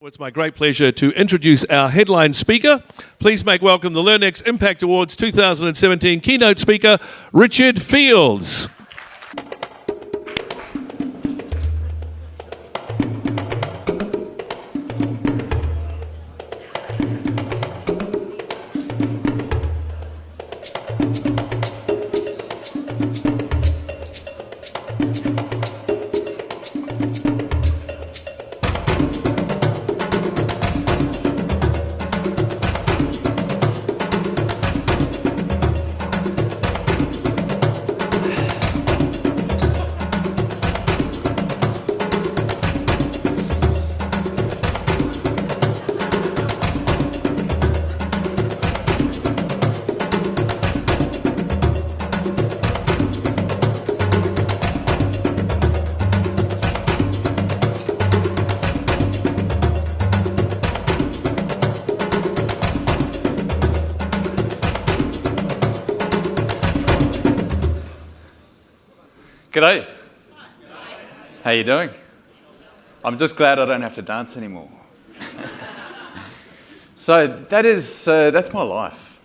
It's my great pleasure to introduce our headline speaker. Please make welcome the LearnX Impact Awards 2017 keynote speaker, Richard Fields. G'day. How you doing? I'm just glad I don't have to dance anymore. So that's my life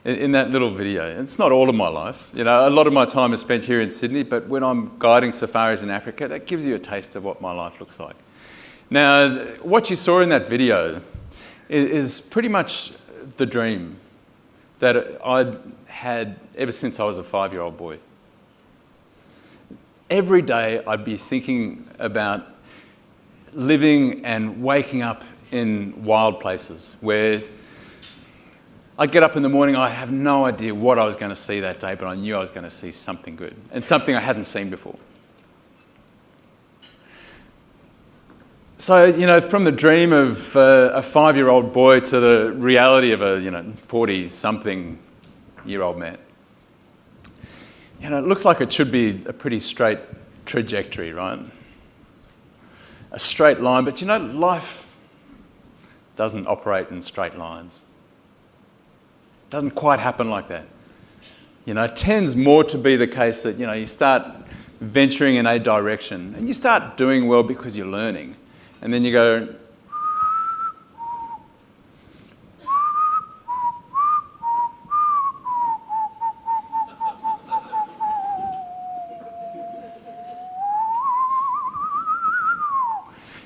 in that little video. It's not all of my life. You know, a lot of my time is spent here in Sydney, but when I'm guiding safaris in Africa, that gives you a taste of what my life looks like. Now, what you saw in that video is pretty much the dream that I'd had ever since I was a 5-year-old boy. Every day I'd be thinking about living and waking up in wild places where I'd get up in the morning, I have no idea what I was going to see that day, but I knew I was going to see something good and something I hadn't seen before. So, you know, from the dream of a 5-year-old boy to the reality of a 40-something-year-old man. You know, it looks like it should be a pretty straight trajectory, right? A straight line, but you know, life doesn't operate in straight lines. It doesn't quite happen like that. You know, it tends more to be the case that, you know, you start venturing in a direction and you start doing well because you're learning. And then you go,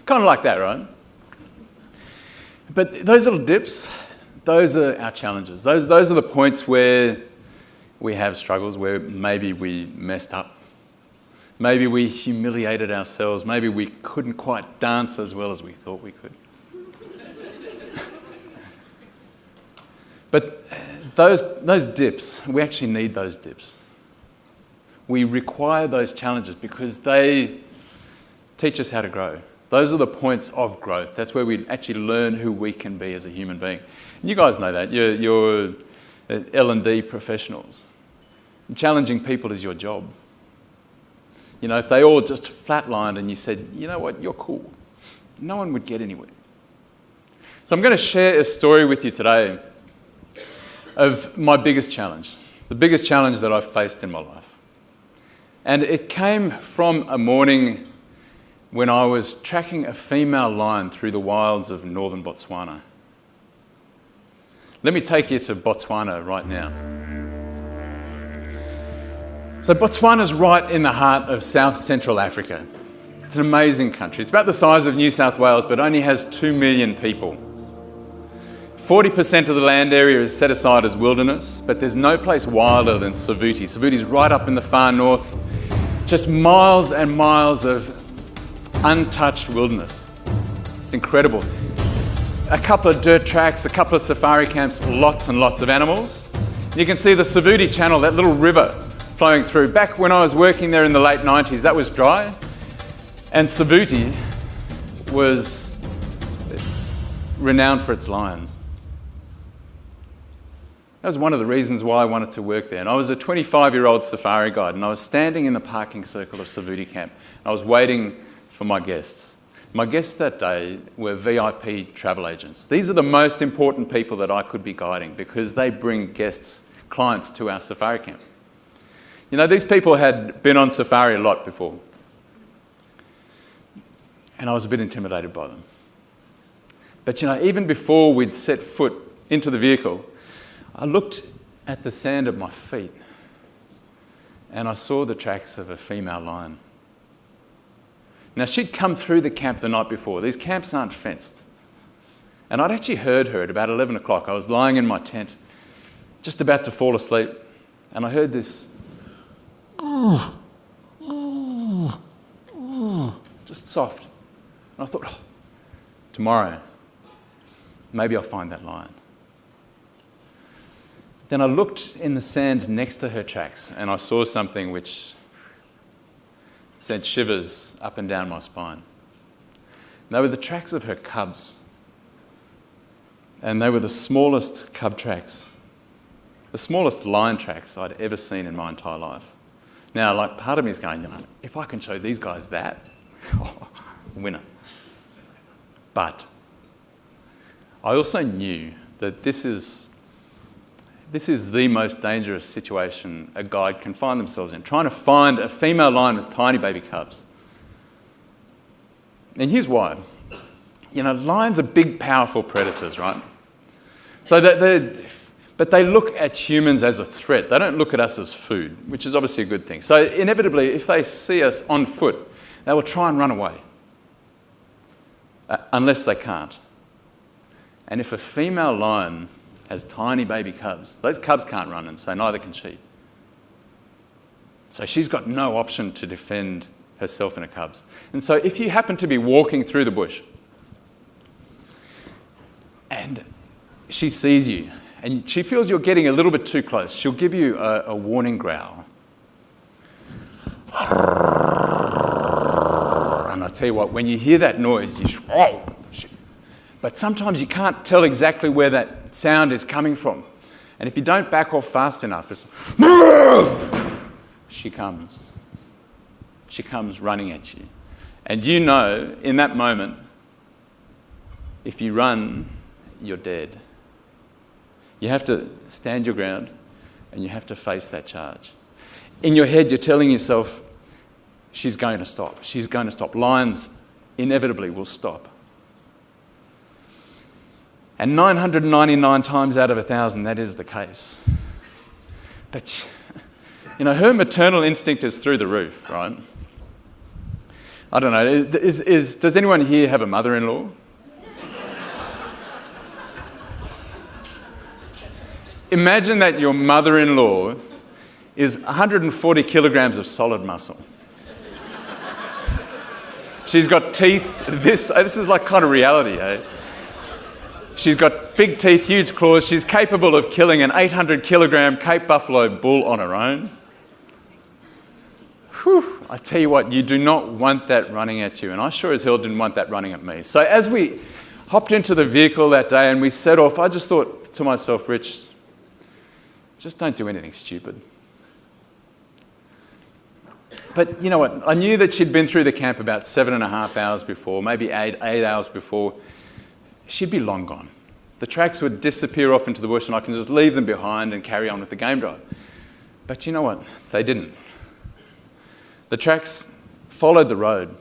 kind of like that, right? But those little dips, those are our challenges. Those are the points where we have struggles, where maybe we messed up. Maybe we humiliated ourselves. Maybe we couldn't quite dance as well as we thought we could. But those dips, we actually need those dips. We require those challenges because they teach us how to grow. Those are the points of growth. That's where we actually learn who we can be as a human being. And you guys know that. You're L&D professionals. Challenging people is your job. You know, if they all just flatlined and you said, you know what, you're cool, no one would get anywhere. So I'm going to share a story with you today of my biggest challenge, the biggest challenge that I've faced in my life. And it came from a morning when I was tracking a female lion through the wilds of northern Botswana. Let me take you to Botswana right now. So Botswana's right in the heart of South Central Africa. It's an amazing country. It's about the size of New South Wales, but only has 2 million people. 40% of the land area is set aside as wilderness, but there's no place wilder than Savuti. Savuti's right up in the far north, just miles and miles of untouched wilderness. It's incredible. A couple of dirt tracks, a couple of safari camps, lots and lots of animals. You can see the Savuti Channel, that little river flowing through. Back when I was working there in the late 90s, that was dry. And Savuti was renowned for its lions. That was one of the reasons why I wanted to work there. And I was a 25-year-old safari guide, and I was standing in the parking circle of Savuti Camp. I was waiting for my guests. My guests that day were VIP travel agents. These are the most important people that I could be guiding because they bring guests, clients to our safari camp. You know, these people had been on safari a lot before. And I was a bit intimidated by them. But even before we'd set foot into the vehicle, I looked at the sand at my feet and I saw the tracks of a female lion. Now, she'd come through the camp the night before. These camps aren't fenced. And I'd actually heard her at about 11 o'clock. I was lying in my tent, just about to fall asleep, and I heard this just soft. And I thought, tomorrow, maybe I'll find that lion. Then I looked in the sand next to her tracks and I saw something which sent shivers up and down my spine. They were the tracks of her cubs. And they were the smallest cub tracks, the smallest lion tracks I'd ever seen in my entire life. Now, part of me is going, if I can show these guys that, winner. But I also knew that this is the most dangerous situation a guide can find themselves in, trying to find a female lion with tiny baby cubs. And here's why. Lions are big, powerful predators, right? But they look at humans as a threat. They don't look at us as food, which is obviously a good thing. So inevitably, if they see us on foot, they will try and run away, unless they can't. And if a female lion has tiny baby cubs, those cubs can't run, and so neither can she. So she's got no option to defend herself and her cubs. And so if you happen to be walking through the bush and she sees you and she feels you're getting a little bit too close, she'll give you a warning growl. And I tell you what, when you hear that noise, but sometimes you can't tell exactly where that sound is coming from. And if you don't back off fast enough, she comes. She comes running at you. And in that moment, if you run, you're dead. You have to stand your ground and you have to face that charge. In your head, you're telling yourself, she's going to stop. She's going to stop. Lions inevitably will stop. And 999 times out of 1,000, that is the case. But, her maternal instinct is through the roof, right? I don't know, does anyone here have a mother-in-law? Imagine that your mother-in-law is 140 kilograms of solid muscle. She's got teeth, this is like kind of reality, eh? She's got big teeth, huge claws. She's capable of killing an 800-kilogram Cape Buffalo bull on her own. Whew, I tell you what, you do not want that running at you. And I sure as hell didn't want that running at me. So as we hopped into the vehicle that day and we set off, I just thought to myself, Rich, just don't do anything stupid. But you know what? I knew that she'd been through the camp about 7.5 hours before, maybe eight hours before. She'd be long gone. The tracks would disappear off into the bush and I can just leave them behind and carry on with the game drive. But you know what? They didn't. The tracks followed the road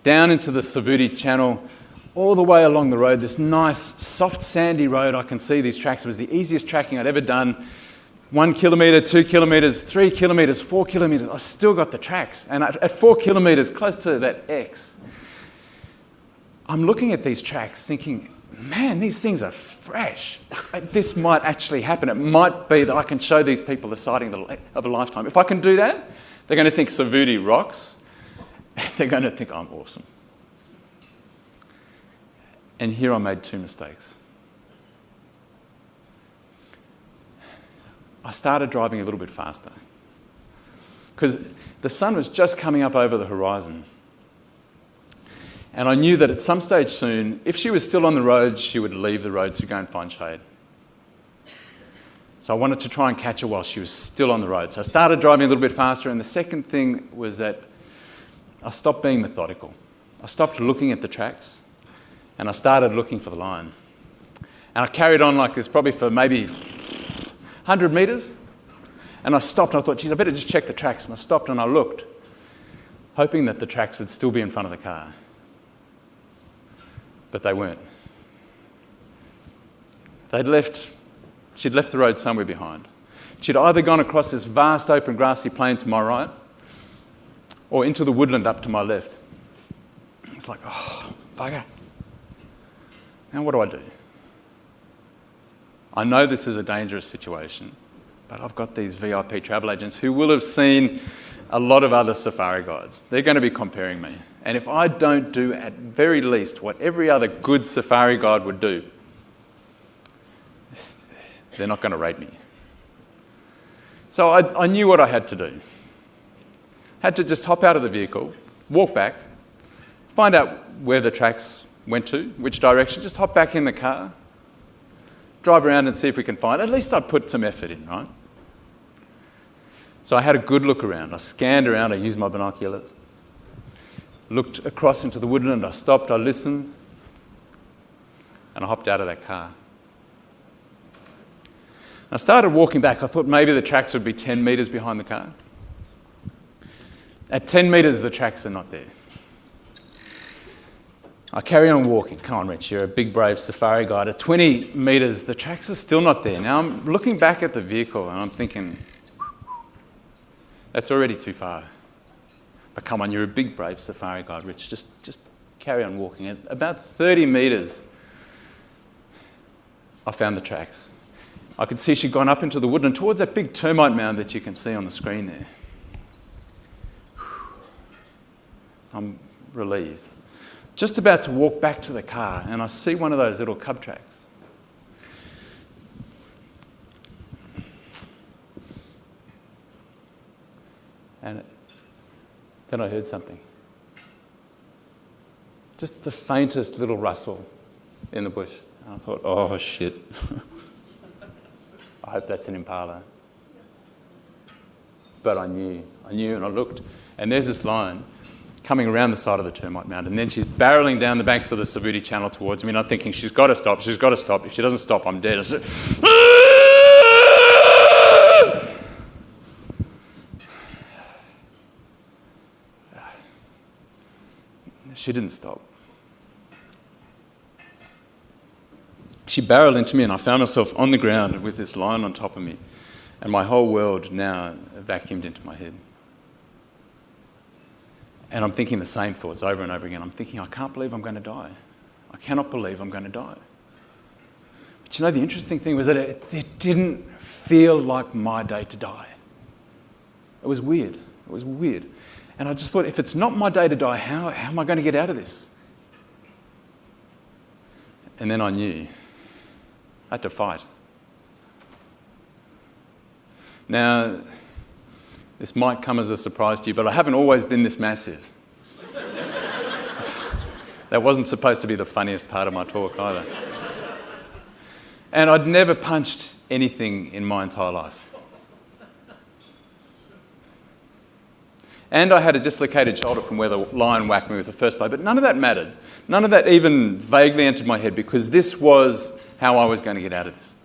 down into the Savuti Channel, all the way along the road, this nice, soft, sandy road. I can see these tracks. It was the easiest tracking I'd ever done. 1 kilometre, 2 kilometres, 3 kilometres, 4 kilometres. I still got the tracks. And at 4 kilometres, close to that X, I'm looking at these tracks thinking, man, these things are fresh. This might actually happen. It might be that I can show these people the sighting of a lifetime. If I can do that, they're going to think Savuti rocks. They're going to think I'm awesome. And here I made 2 mistakes. I started driving a little bit faster because the sun was just coming up over the horizon. And I knew that at some stage soon, if she was still on the road, she would leave the road to go and find shade. So I wanted to try and catch her while she was still on the road. So I started driving a little bit faster. And the second thing was that I stopped being methodical. I stopped looking at the tracks and I started looking for the lion. And I carried on like this probably for maybe 100 metres. And I stopped and I thought, geez, I better just check the tracks. And I stopped and I looked, hoping that the tracks would still be in front of the car. But they weren't. She'd left the road somewhere behind. She'd either gone across this vast open grassy plain to my right or into the woodland up to my left. It's like, oh, bugger. Now what do I do? I know this is a dangerous situation, but I've got these VIP travel agents who will have seen a lot of other safari guides. They're going to be comparing me. And if I don't do at very least what every other good safari guide would do, they're not going to rate me. So I knew what I had to do. Had to just hop out of the vehicle, walk back, find out where the tracks went to, which direction, just hop back in the car, drive around and see if we can find it. At least I'd put some effort in, right? So I had a good look around. I scanned around, I used my binoculars, looked across into the woodland, I stopped, I listened, and I hopped out of that car. I started walking back. I thought maybe the tracks would be 10 metres behind the car. At 10 metres, the tracks are not there. I carry on walking. Come on, Rich, you're a big, brave safari guide. At 20 metres, the tracks are still not there. Now I'm looking back at the vehicle and I'm thinking, that's already too far. But come on, you're a big, brave safari guide, Rich. Just carry on walking. At about 30 metres, I found the tracks. I could see she'd gone up into the woodland towards that big termite mound that you can see on the screen there. I'm relieved. Just about to walk back to the car and I see one of those little cub tracks. And then I heard something. Just the faintest little rustle in the bush. And I thought, oh shit. I hope that's an impala. But I knew and I looked. And there's this lion coming around the side of the termite mound. And then she's barreling down the banks of the Savuti Channel towards me. And I'm thinking, she's got to stop. If she doesn't stop, I'm dead. She didn't stop. She barreled into me and I found myself on the ground with this lion on top of me. And my whole world now vacuumed into my head. And I'm thinking the same thoughts over and over again. I'm thinking, I can't believe I'm going to die. I cannot believe I'm going to die. But you know, the interesting thing was that it didn't feel like my day to die. It was weird. It was weird. And I just thought, if it's not my day to die, how am I going to get out of this? And then I knew. I had to fight. Now, this might come as a surprise to you, but I haven't always been this massive. That wasn't supposed to be the funniest part of my talk either. And I'd never punched anything in my entire life. And I had a dislocated shoulder from where the lion whacked me with the first blow, but none of that mattered. None of that even vaguely entered my head because this was how I was going to get out of this.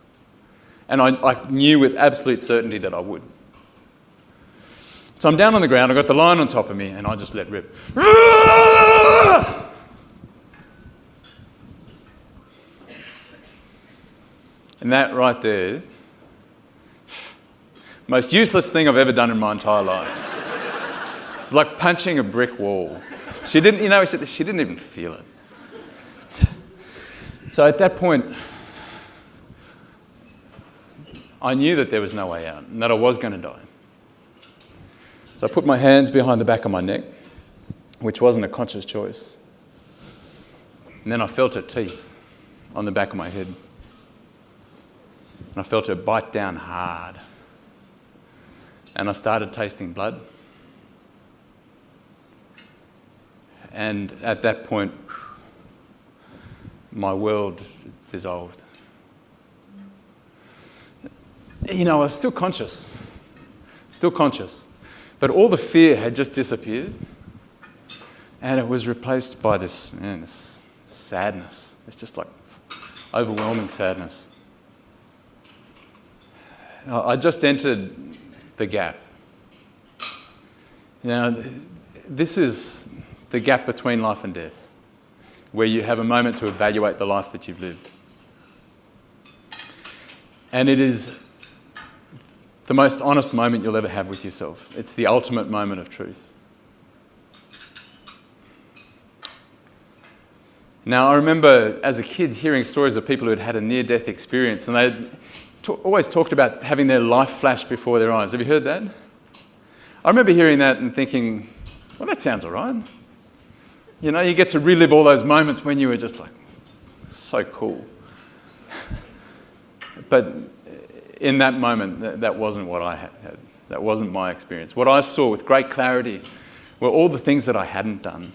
And I knew with absolute certainty that I would. So I'm down on the ground, I've got the lion on top of me, and I just let rip. And that right there, most useless thing I've ever done in my entire life. It's like punching a brick wall. She didn't even feel it. So at that point, I knew that there was no way out and that I was going to die. So I put my hands behind the back of my neck, which wasn't a conscious choice. And then I felt her teeth on the back of my head. And I felt her bite down hard. And I started tasting blood. And at that point, my world dissolved. You know, I was still conscious. But all the fear had just disappeared. And it was replaced by this sadness. It's just like overwhelming sadness. I just entered the gap. Now, this is the gap between life and death, where you have a moment to evaluate the life that you've lived. And it is the most honest moment you'll ever have with yourself. It's the ultimate moment of truth. Now, I remember as a kid hearing stories of people who had had a near-death experience, and they always talked about having their life flash before their eyes. Have you heard that? I remember hearing that and thinking, well, that sounds all right. You know, you get to relive all those moments when you were just like, so cool. But in that moment, that wasn't what I had. That wasn't my experience. What I saw with great clarity were all the things that I hadn't done.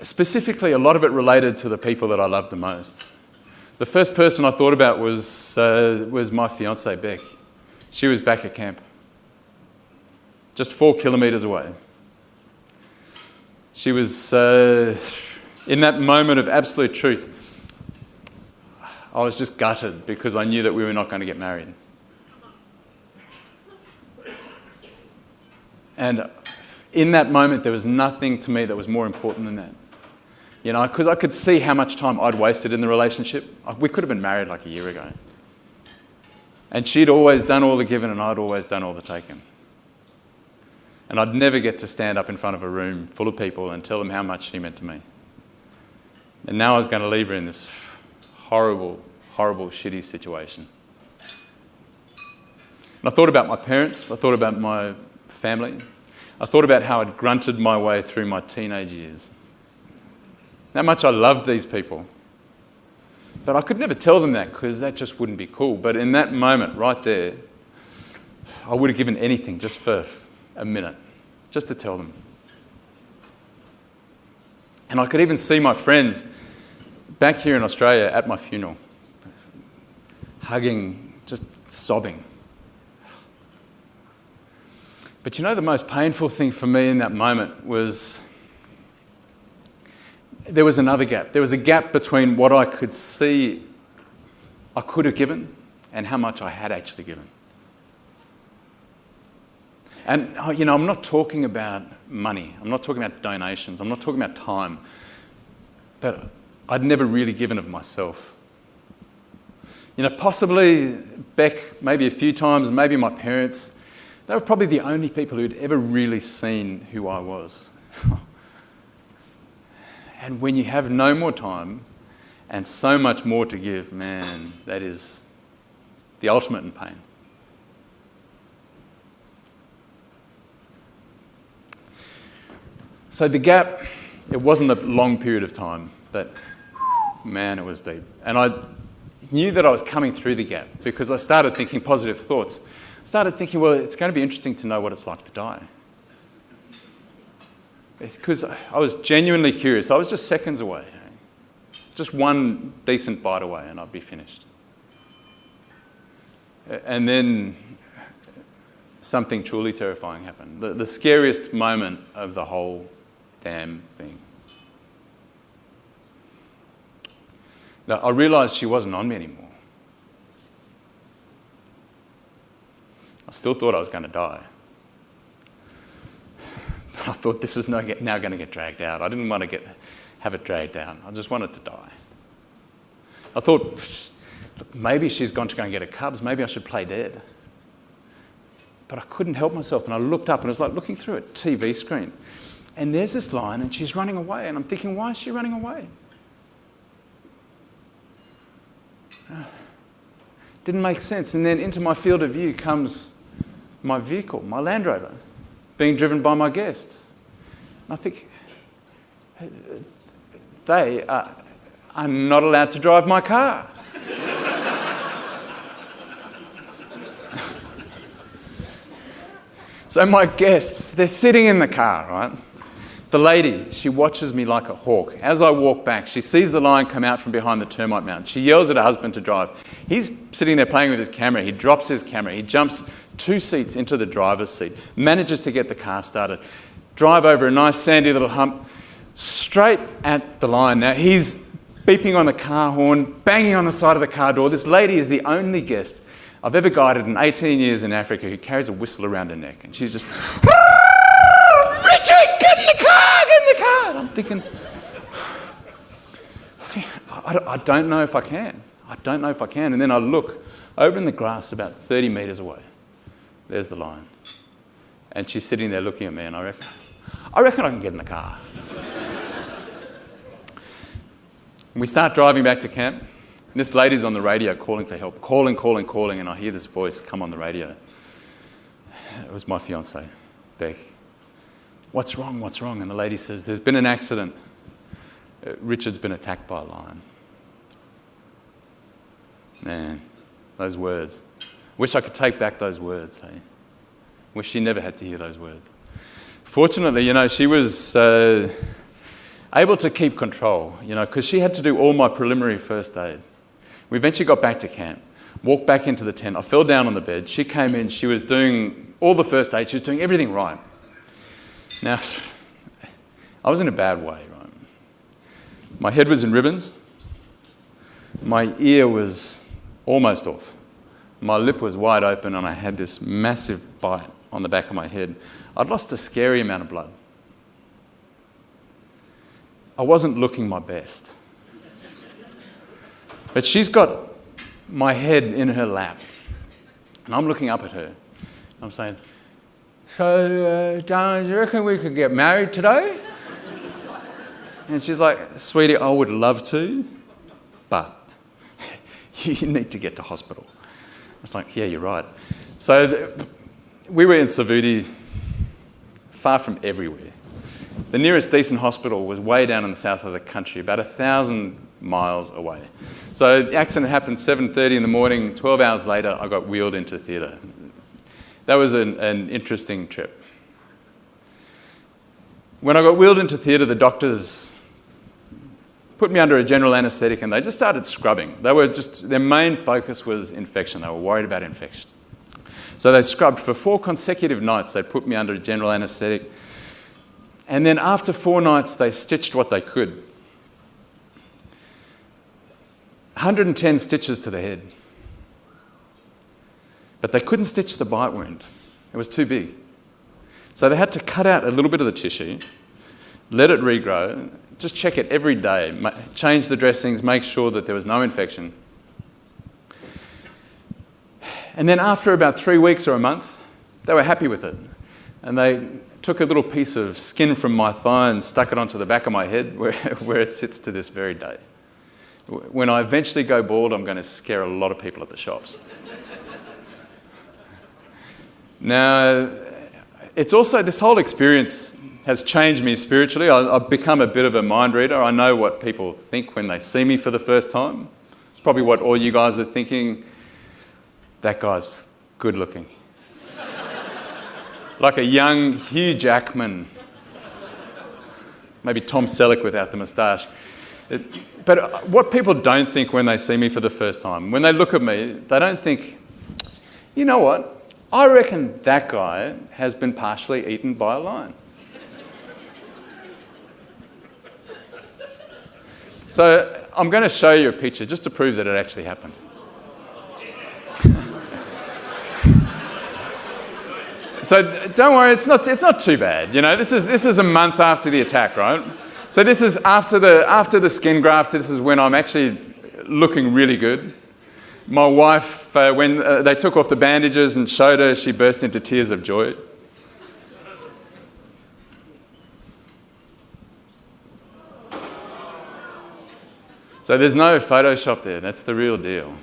Specifically, a lot of it related to the people that I loved the most. The first person I thought about was my fiancee, Beck. She was back at camp, just 4 kilometres away. She was, in that moment of absolute truth, I was just gutted because I knew that we were not going to get married. And in that moment, there was nothing to me that was more important than that. You know, because I could see how much time I'd wasted in the relationship. We could have been married like a year ago. And she'd always done all the giving and I'd always done all the taking. And I'd never get to stand up in front of a room full of people and tell them how much she meant to me. And now I was going to leave her in this horrible, horrible, shitty situation. And I thought about my parents. I thought about my family. I thought about how I'd grunted my way through my teenage years. How much I loved these people. But I could never tell them that because that just wouldn't be cool. But in that moment, right there, I would have given anything just for a minute, just to tell them. And I could even see my friends back here in Australia at my funeral, hugging, just sobbing. But you know, the most painful thing for me in that moment was there was another gap. There was a gap between what I could see I could have given and how much I had actually given. And, you know, I'm not talking about money. I'm not talking about donations. I'm not talking about time. But I'd never really given of myself. You know, possibly Beck, maybe a few times, maybe my parents, they were probably the only people who'd ever really seen who I was. And when you have no more time and so much more to give, man, that is the ultimate in pain. So the gap, it wasn't a long period of time, but man, it was deep. And I knew that I was coming through the gap because I started thinking positive thoughts. I started thinking, well, it's going to be interesting to know what it's like to die. Because I was genuinely curious. I was just seconds away. Just one decent bite away and I'd be finished. And then something truly terrifying happened. The scariest moment of the whole damn thing. Now, I realised she wasn't on me anymore. I still thought I was going to die. I thought this was now going to get dragged out. I didn't want to have it dragged out. I just wanted to die. I thought, look, maybe she's gone to go and get her cubs. Maybe I should play dead. But I couldn't help myself. And I looked up and it was like looking through a TV screen. And there's this line and she's running away. And I'm thinking, why is she running away? Didn't make sense. And then into my field of view comes my vehicle, my Land Rover, being driven by my guests. And I think, they are not allowed to drive my car. So my guests, they're sitting in the car, right? The lady, she watches me like a hawk. As I walk back, she sees the lion come out from behind the termite mountain. She yells at her husband to drive. He's sitting there playing with his camera. He drops his camera. He jumps 2 seats into the driver's seat, manages to get the car started, drive over a nice sandy little hump, straight at the lion. Now, he's beeping on the car horn, banging on the side of the car door. This lady is the only guest I've ever guided in 18 years in Africa who carries a whistle around her neck. And she's just, Richard, get in the car, get in the car. And I'm thinking, I don't know if I can. I don't know if I can. And then I look over in the grass about 30 metres away. There's the lion. And she's sitting there looking at me, and I reckon I can get in the car. We start driving back to camp. And this lady's on the radio calling for help, calling, and I hear this voice come on the radio. It was my fiancee, Beck. What's wrong? And the lady says, there's been an accident. Richard's been attacked by a lion. Man, those words. Wish I could take back those words, hey? Wish she never had to hear those words. Fortunately, she was able to keep control, because she had to do all my preliminary first aid. We eventually got back to camp, walked back into the tent. I fell down on the bed. She came in. She was doing all the first aid. She was doing everything right. Now, I was in a bad way, right? My head was in ribbons. My ear was almost off. My lip was wide open, and I had this massive bite on the back of my head. I'd lost a scary amount of blood. I wasn't looking my best. But she's got my head in her lap, and I'm looking up at her. I'm saying, so, darling, do you reckon we could get married today? And she's like, sweetie, I would love to, but you need to get to hospital. I was like, yeah, you're right. So we were in Savuti, far from everywhere. The nearest decent hospital was way down in the south of the country, about 1,000 miles away. So the accident happened 7:30 in the morning. 12 hours later, I got wheeled into theatre. That was an interesting trip. When I got wheeled into theatre, the doctors put me under a general anaesthetic, and they just started scrubbing. Their main focus was infection. They were worried about infection. So they scrubbed for 4 consecutive nights. They put me under a general anaesthetic. And then after 4 nights, they stitched what they could. 110 stitches to the head. But they couldn't stitch the bite wound. It was too big. So they had to cut out a little bit of the tissue, let it regrow, just check it every day, change the dressings, make sure that there was no infection. And then after about 3 weeks or a month, they were happy with it. And they took a little piece of skin from my thigh and stuck it onto the back of my head where it sits to this very day. When I eventually go bald, I'm going to scare a lot of people at the shops. Now, it's also, this whole experience has changed me spiritually. I've become a bit of a mind reader. I know what people think when they see me for the first time. It's probably what all you guys are thinking. That guy's good looking. Like a young Hugh Jackman. Maybe Tom Selleck without the moustache. But what people don't think when they see me for the first time, when they look at me, they don't think, you know what? I reckon that guy has been partially eaten by a lion. So I'm going to show you a picture just to prove that it actually happened. So don't worry, it's not too bad. This is a month after the attack, right? So this is after the skin graft. This is when I'm actually looking really good. My wife, when they took off the bandages and showed her, she burst into tears of joy. So there's no Photoshop there. That's the real deal.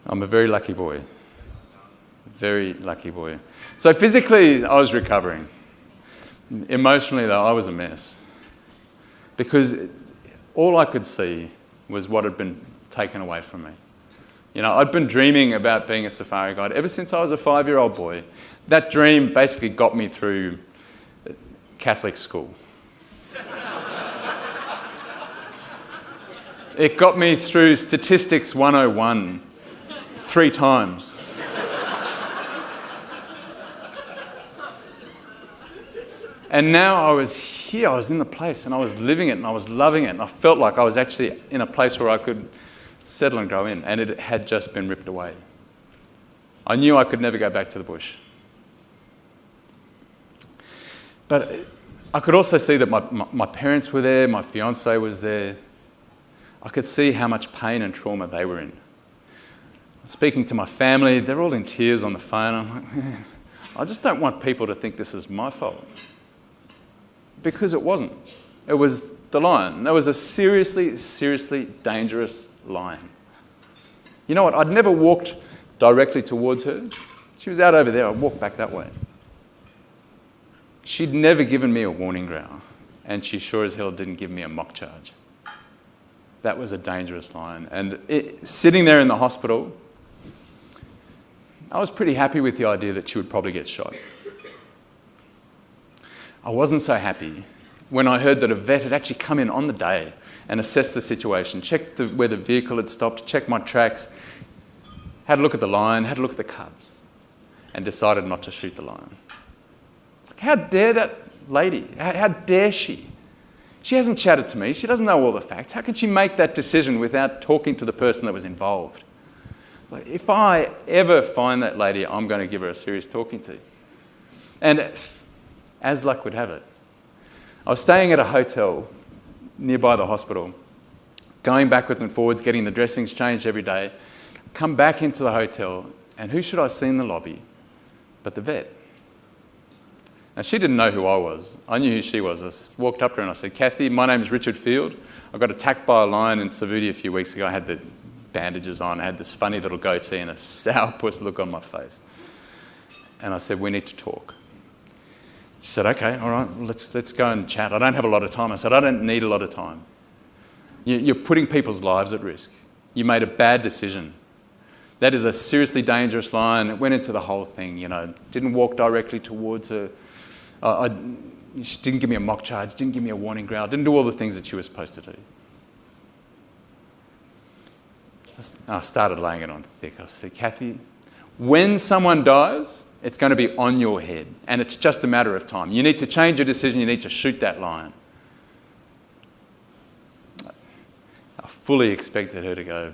I'm a very lucky boy. Very lucky boy. So physically, I was recovering. Emotionally, though, I was a mess. Because all I could see was what had been taken away from me. I'd been dreaming about being a safari guide ever since I was a 5-year-old boy. That dream basically got me through Catholic school. It got me through Statistics 101 3 times. And now I was here, I was in the place, and I was living it, and I was loving it, and I felt like I was actually in a place where I could settle and grow in, and it had just been ripped away. I knew I could never go back to the bush. But I could also see that my parents were there, my fiancée was there. I could see how much pain and trauma they were in. Speaking to my family, they're all in tears on the phone. I'm like, man, I just don't want people to think this is my fault. Because it wasn't. It was the lion. That was a seriously, seriously dangerous lion. You know what? I'd never walked directly towards her. She was out over there. I walked back that way. She'd never given me a warning growl, and she sure as hell didn't give me a mock charge. That was a dangerous lion. And sitting there in the hospital, I was pretty happy with the idea that she would probably get shot. I wasn't so happy when I heard that a vet had actually come in on the day and assessed the situation, checked where the vehicle had stopped, checked my tracks, had a look at the lion, had a look at the cubs, and decided not to shoot the lion. Like, how dare that lady? How dare she? She hasn't chatted to me. She doesn't know all the facts. How can she make that decision without talking to the person that was involved? Like, if I ever find that lady, I'm going to give her a serious talking to. And as luck would have it, I was staying at a hotel nearby the hospital, going backwards and forwards, getting the dressings changed every day, come back into the hotel, and who should I see in the lobby but the vet? Now, she didn't know who I was. I knew who she was. I walked up to her and I said, Kathy, my name is Richard Field. I got attacked by a lion in Savuti a few weeks ago. I had the bandages on. I had this funny little goatee and a sourpuss look on my face. And I said, we need to talk. She said, okay, all right, let's go and chat. I don't have a lot of time. I said, I don't need a lot of time. You're putting people's lives at risk. You made a bad decision. That is a seriously dangerous lion. It went into the whole thing, didn't walk directly towards her. She didn't give me a mock charge, didn't give me a warning growl, didn't do all the things that she was supposed to do. I started laying it on thick. I said, Kathy, when someone dies, it's going to be on your head, and it's just a matter of time. You need to change your decision. You need to shoot that lion. I fully expected her to go,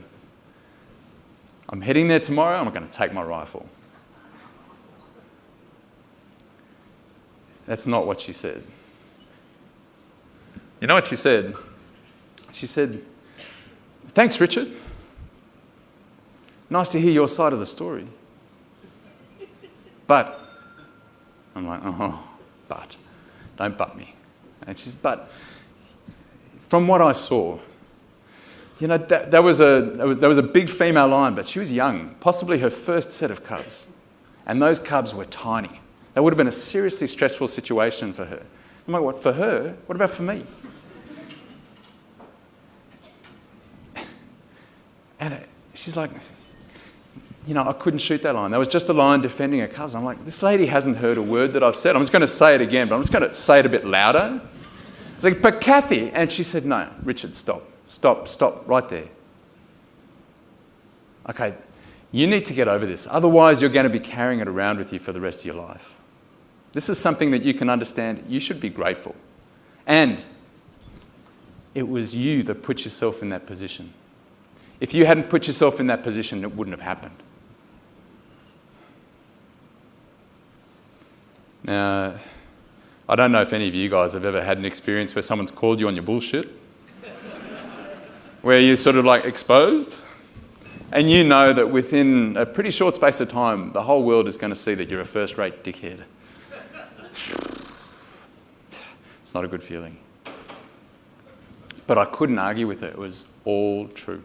I'm heading there tomorrow. I'm going to take my rifle. That's not what she said. You know what she said? She said, thanks, Richard. Nice to hear your side of the story. But, I'm like, but, don't butt me. And she's, but, from what I saw, there was a big female lion, but she was young, possibly her first set of cubs. And those cubs were tiny. That would have been a seriously stressful situation for her. I'm like, what, for her? What about for me? And she's like, I couldn't shoot that lion. There was just a lion defending her cubs. I'm like, this lady hasn't heard a word that I've said. I'm just going to say it again, but I'm just going to say it a bit louder. I was like, but Kathy. And she said, no, Richard, stop, right there. Okay, you need to get over this. Otherwise, you're going to be carrying it around with you for the rest of your life. This is something that you can understand. You should be grateful. And it was you that put yourself in that position. If you hadn't put yourself in that position, it wouldn't have happened. Now, I don't know if any of you guys have ever had an experience where someone's called you on your bullshit, where you're sort of like exposed, and you know that within a pretty short space of time, the whole world is going to see that you're a first-rate dickhead. It's not a good feeling. But I couldn't argue with it. It was all true.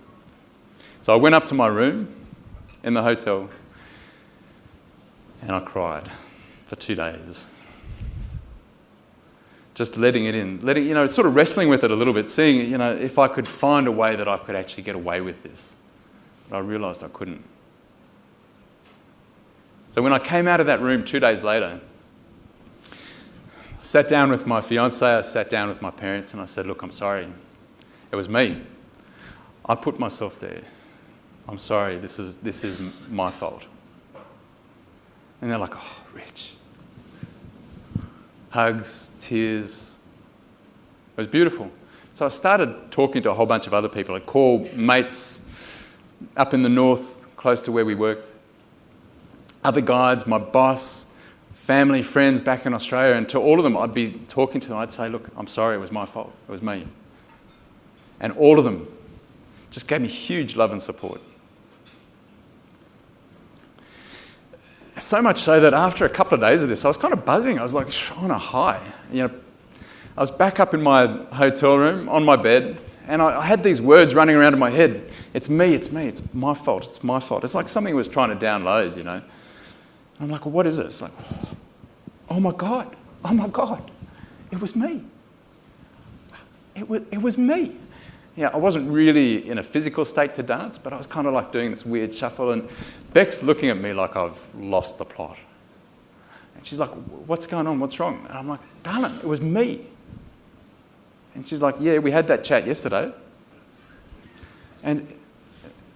So I went up to my room in the hotel and I cried for 2 days. Just letting it in, sort of wrestling with it a little bit, seeing, if I could find a way that I could actually get away with this. But I realised I couldn't. So when I came out of that room 2 days later, I sat down with my fiancee, I sat down with my parents, and I said, look, I'm sorry. It was me. I put myself there. I'm sorry, this is my fault. And they're like, oh, Rich. Hugs, tears. It was beautiful. So I started talking to a whole bunch of other people. I'd call mates up in the north, close to where we worked, other guides, my boss, family, friends back in Australia, and to all of them, I'd be talking to them. I'd say, look, I'm sorry, it was my fault. It was me. And all of them Just gave me huge love and support. So much so that after a couple of days of this, I was kind of buzzing. I was like on a high. I was back up in my hotel room on my bed, and I had these words running around in my head. It's me, it's my fault, it's my fault. It's like something was trying to download, And I'm like, well, what is it? It's like, oh my God, it was me. It was me. Yeah, I wasn't really in a physical state to dance, but I was kind of like doing this weird shuffle, and Beck's looking at me like I've lost the plot. And she's like, what's going on? What's wrong? And I'm like, darling, it was me. And she's like, yeah, we had that chat yesterday. And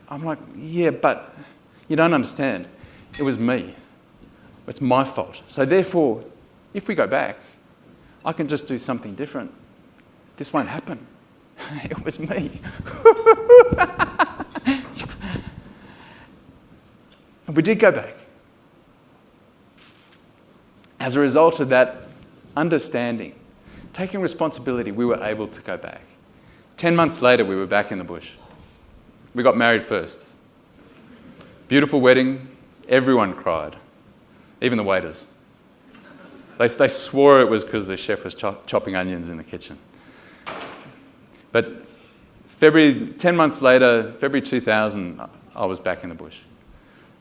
I'm like, yeah, but you don't understand. It was me. It's my fault. So therefore, if we go back, I can just do something different. This won't happen. It was me. And we did go back. As a result of that understanding, taking responsibility, we were able to go back. 10 months later, we were back in the bush. We got married first. Beautiful wedding. Everyone cried. Even the waiters. They swore it was because the chef was chopping onions in the kitchen. But 10 months later, February 2000, I was back in the bush.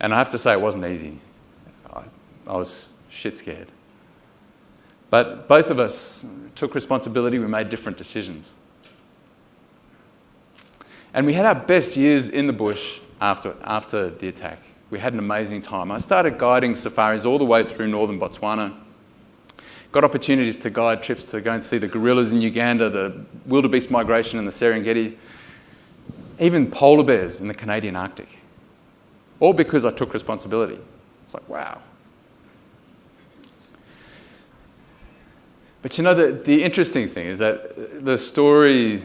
And I have to say it wasn't easy. I was shit scared. But both of us took responsibility. We made different decisions. And we had our best years in the bush after the attack. We had an amazing time. I started guiding safaris all the way through northern Botswana. Got opportunities to guide trips to go and see the gorillas in Uganda, the wildebeest migration in the Serengeti, even polar bears in the Canadian Arctic. All because I took responsibility. It's like, wow. But the interesting thing is that the story,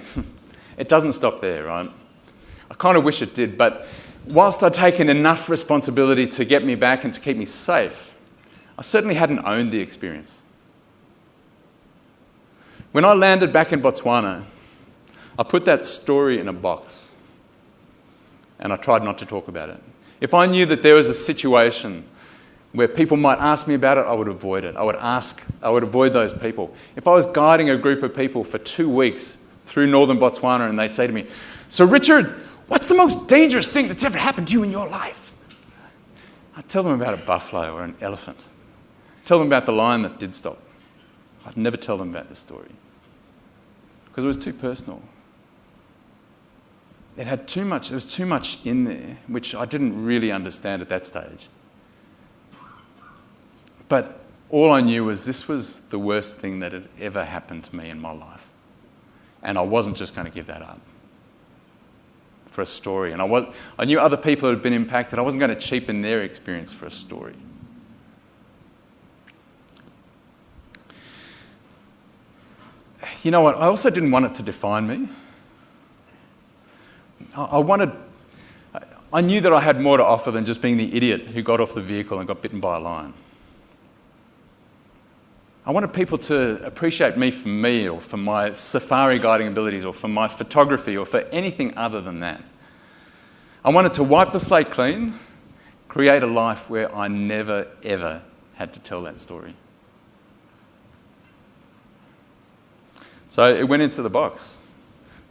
it doesn't stop there, right? I kind of wish it did, but whilst I'd taken enough responsibility to get me back and to keep me safe, I certainly hadn't owned the experience. When I landed back in Botswana, I put that story in a box and I tried not to talk about it. If I knew that there was a situation where people might ask me about it, I would avoid it. I would avoid those people. If I was guiding a group of people for 2 weeks through northern Botswana and they say to me, so Richard, what's the most dangerous thing that's ever happened to you in your life? I'd tell them about a buffalo or an elephant. Tell them about the lion that did stop. I'd never tell them about this story because it was too personal. There was too much in there, which I didn't really understand at that stage. But all I knew was this was the worst thing that had ever happened to me in my life. And I wasn't just going to give that up for a story. And I knew other people had been impacted. I wasn't going to cheapen their experience for a story. You know what? I also didn't want it to define me. I knew that I had more to offer than just being the idiot who got off the vehicle and got bitten by a lion. I wanted people to appreciate me for me, or for my safari guiding abilities, or for my photography, or for anything other than that. I wanted to wipe the slate clean, create a life where I never, ever had to tell that story. So it went into the box.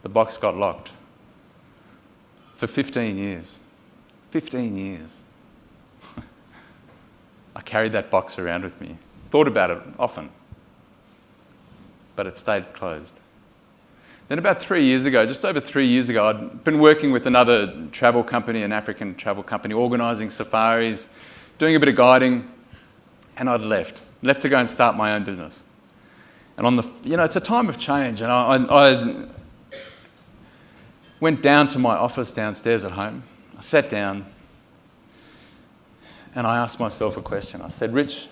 The box got locked. For 15 years. 15 years. I carried that box around with me. Thought about it often. But it stayed closed. Then about 3 years ago, just over 3 years ago, I'd been working with another travel company, an African travel company, organising safaris, doing a bit of guiding, and I'd left to go and start my own business. And it's a time of change, and I went down to my office downstairs at home. I sat down, and I asked myself a question. I said, Rich,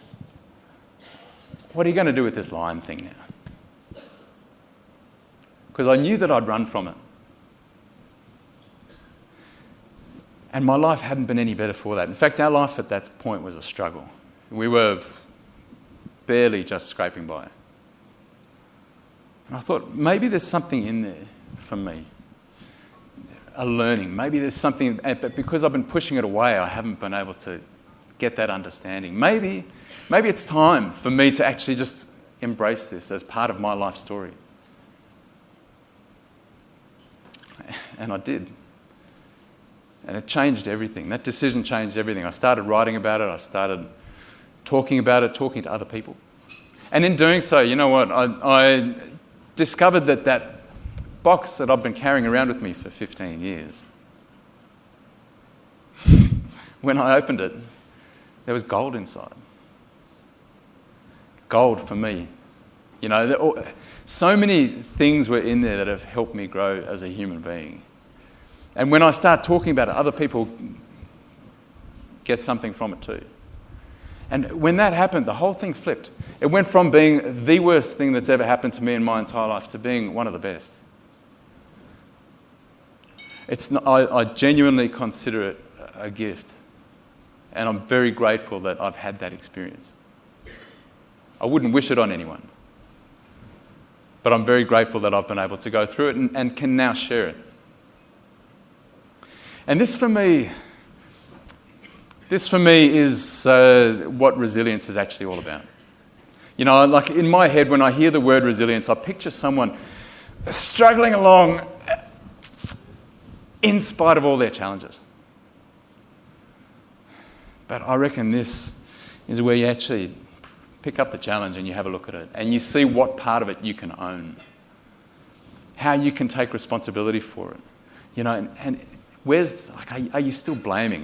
what are you going to do with this lion thing now? Because I knew that I'd run from it. And my life hadn't been any better for that. In fact, our life at that point was a struggle. We were barely just scraping by. And I thought, maybe there's something in there for me. a learning. Maybe there's something, but because I've been pushing it away, I haven't been able to get that understanding. Maybe it's time for me to actually just embrace this as part of my life story. And I did. And it changed everything. That decision changed everything. I started writing about it. I started talking about it, talking to other people. And in doing so, you know what? I discovered that box that I've been carrying around with me for 15 years, when I opened it, there was gold inside. Gold for me. You know, so many things were in there that have helped me grow as a human being. And when I start talking about it, other people get something from it too. And when that happened, the whole thing flipped. It went from being the worst thing that's ever happened to me in my entire life to being one of the best. I genuinely consider it a gift. And I'm very grateful that I've had that experience. I wouldn't wish it on anyone. But I'm very grateful that I've been able to go through it and can now share it. And this for me is what resilience is actually all about. You know, like in my head, when I hear the word resilience, I picture someone struggling along in spite of all their challenges. But I reckon this is where you actually pick up the challenge and you have a look at it and you see what part of it you can own, how you can take responsibility for it. You know, and where's, like, are you still blaming?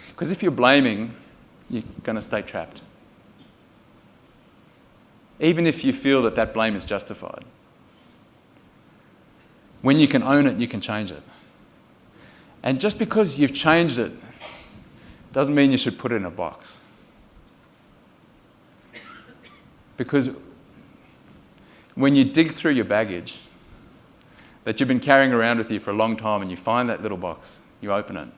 Because if you're blaming, you're going to stay trapped. Even if you feel that blame is justified. When you can own it, you can change it. And just because you've changed it doesn't mean you should put it in a box. Because when you dig through your baggage that you've been carrying around with you for a long time and you find that little box, you open it,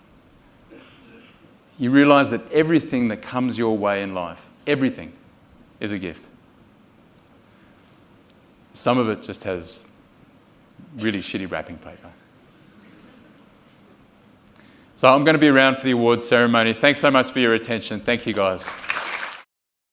you realise that everything that comes your way in life, everything, is a gift. Some of it just has really shitty wrapping paper. So I'm going to be around for the awards ceremony. Thanks so much for your attention. Thank you, guys.